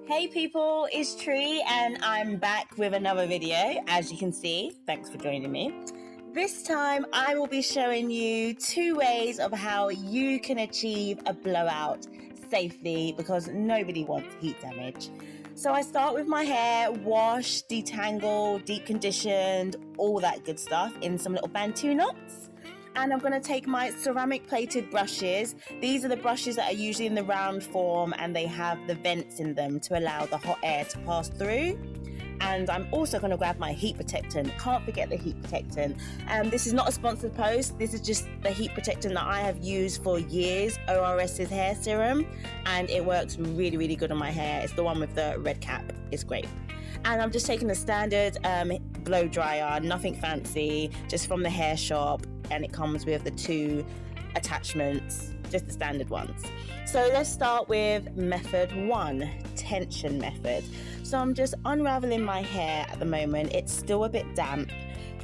Hey people, it's Tree and I'm back with another video. As you can see, thanks for joining me. This time I will be showing you 2 ways of how you can achieve a blowout safely because nobody wants heat damage. So I start with my hair washed, detangled, deep conditioned, all that good stuff in some little Bantu knots. And I'm going to take my ceramic plated brushes. These are the brushes that are usually in the round form and they have the vents in them to allow the hot air to pass through. And I'm also going to grab my heat protectant. Can't forget the heat protectant. This is not a sponsored post. This is just the heat protectant that I have used for years, ORS's hair serum. And it works really, really good on my hair. It's the one with the red cap. It's great. And I'm just taking the standard blow dryer, nothing fancy, just from the hair shop. And it comes with the 2 attachments, just the standard ones. So let's start with method 1, tension method. So I'm just unraveling my hair at the moment. It's still a bit damp.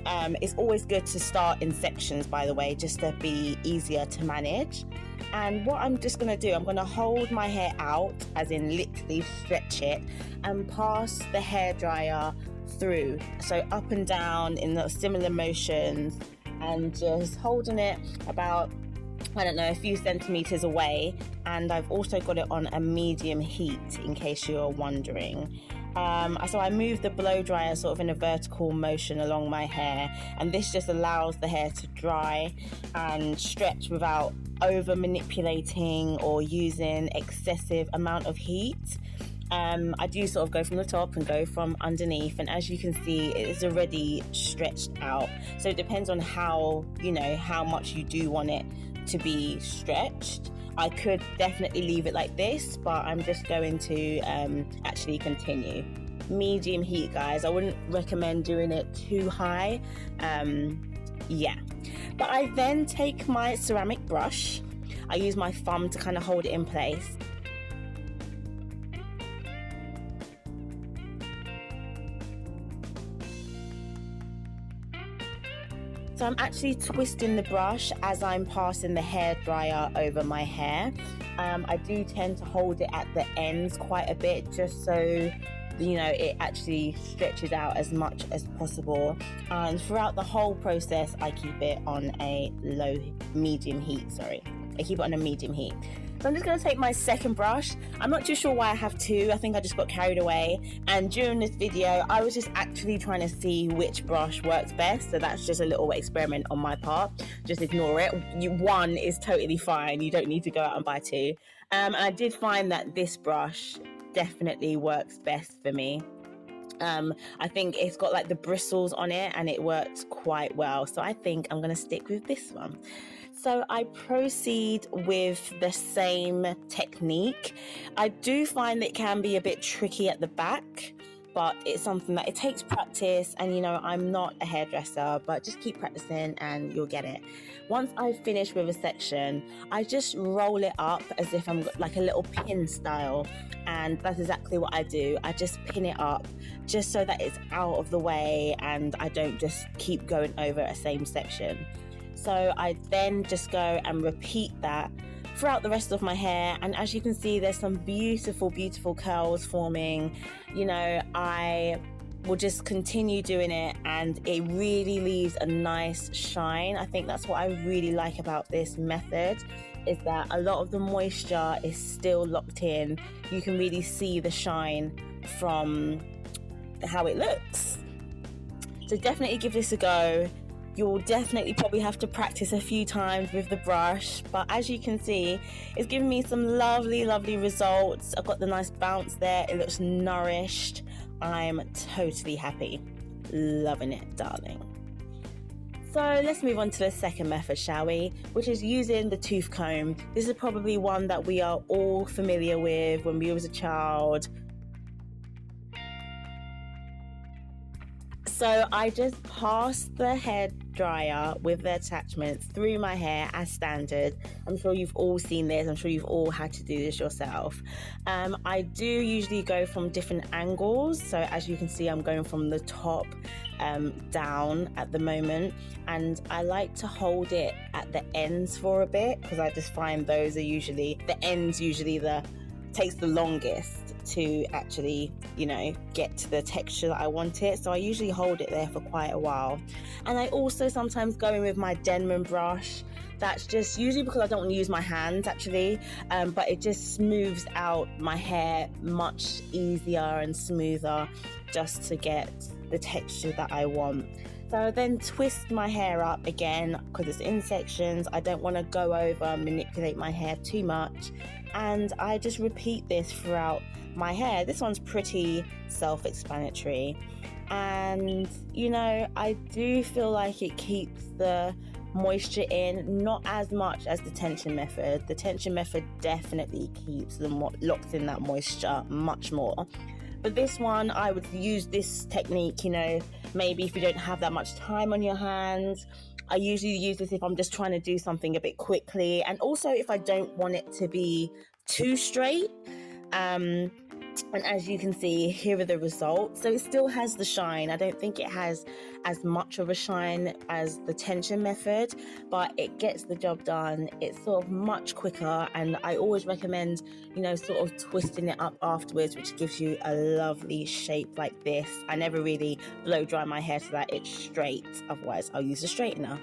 It's always good to start in sections, by the way, just to be easier to manage. And what I'm just going to do, I'm going to hold my hair out, as in literally stretch it, and pass the hairdryer through. So up and down in the similar motions, and just holding it about, I don't know, a few centimeters away. And I've also got it on a medium heat, in case you're wondering. So I move the blow dryer sort of in a vertical motion along my hair, and this just allows the hair to dry and stretch without over manipulating or using excessive amount of heat. I do sort of go from the top and go from underneath, and as you can see, it is already stretched out. So it depends on how much you do want it to be stretched. I could definitely leave it like this, but I'm just going to actually continue. Medium heat, guys. I wouldn't recommend doing it too high. But I then take my ceramic brush. I use my thumb to kind of hold it in place. So I'm actually twisting the brush as I'm passing the hairdryer over my hair. I do tend to hold it at the ends quite a bit, just so it actually stretches out as much as possible. And throughout the whole process, I keep it on a medium heat. So I'm just going to take my second brush. I'm not too sure why I have 2. I think I just got carried away. And during this video, I was just actually trying to see which brush works best. So that's just a little experiment on my part. Just ignore it. 1 is totally fine. You don't need to go out and buy 2. And I did find that this brush definitely works best for me. I think it's got like the bristles on it and it works quite well. So I think I'm going to stick with this one. So I proceed with the same technique. I do find it can be a bit tricky at the back, but it's something that it takes practice, and I'm not a hairdresser, but just keep practicing and you'll get it. Once I've finished with a section, I just roll it up as if I'm like a little pin style, and that's exactly what I do. I just pin it up just so that it's out of the way and I don't just keep going over a same section. So I then just go and repeat that throughout the rest of my hair, and as you can see, there's some beautiful, beautiful curls forming. I will just continue doing it and it really leaves a nice shine. I think that's what I really like about this method, is that a lot of the moisture is still locked in. You can really see the shine from how it looks. So definitely give this a go. You'll definitely probably have to practice a few times with the brush, but as you can see, it's giving me some lovely, lovely results. I've got the nice bounce there. It looks nourished. I'm totally happy. Loving it, darling. So let's move on to the second method, shall we? Which is using the tooth comb. This is probably one that we are all familiar with when we was a child. So I just pass the hairdryer with the attachments through my hair as standard. I'm sure you've all seen this. I'm sure you've all had to do this yourself. I do usually go from different angles. So as you can see, I'm going from the top down at the moment. And I like to hold it at the ends for a bit because I just find those are usually, the ends usually the takes the longest to actually, you know, get to the texture that I want it. So I usually hold it there for quite a while. And I also sometimes go in with my Denman brush. That's just usually because I don't want to use my hands actually, but it just smooths out my hair much easier and smoother just to get the texture that I want. So I then twist my hair up again because it's in sections. I don't want to go over and manipulate my hair too much. And I just repeat this throughout my hair. This one's pretty self-explanatory. And, you know, I do feel like it keeps the moisture in, not as much as the tension method. The tension method definitely keeps locks in that moisture much more. But this one, I would use this technique, you know, maybe if you don't have that much time on your hands. I usually use this if I'm just trying to do something a bit quickly, and also if I don't want it to be too straight. And as you can see, here are the results. So it still has the shine. I don't think it has as much of a shine as the tension method, but it gets the job done. It's sort of much quicker, and I always recommend, you know, sort of twisting it up afterwards, which gives you a lovely shape like this. I never really blow dry my hair so that it's straight, otherwise I'll use a straightener.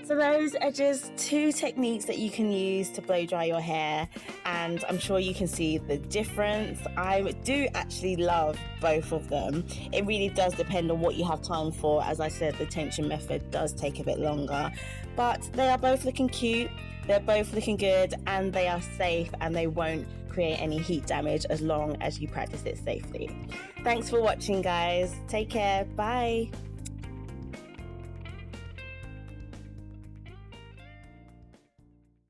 So those are just 2 techniques that you can use to blow dry your hair, and I'm sure you can see the difference. I do actually love both of them. It really does depend on what you have time for. As I said, the tension method does take a bit longer, but they are both looking cute, they're both looking good, and they are safe, and they won't create any heat damage as long as you practice it safely. Thanks for watching, guys. Take care. Bye.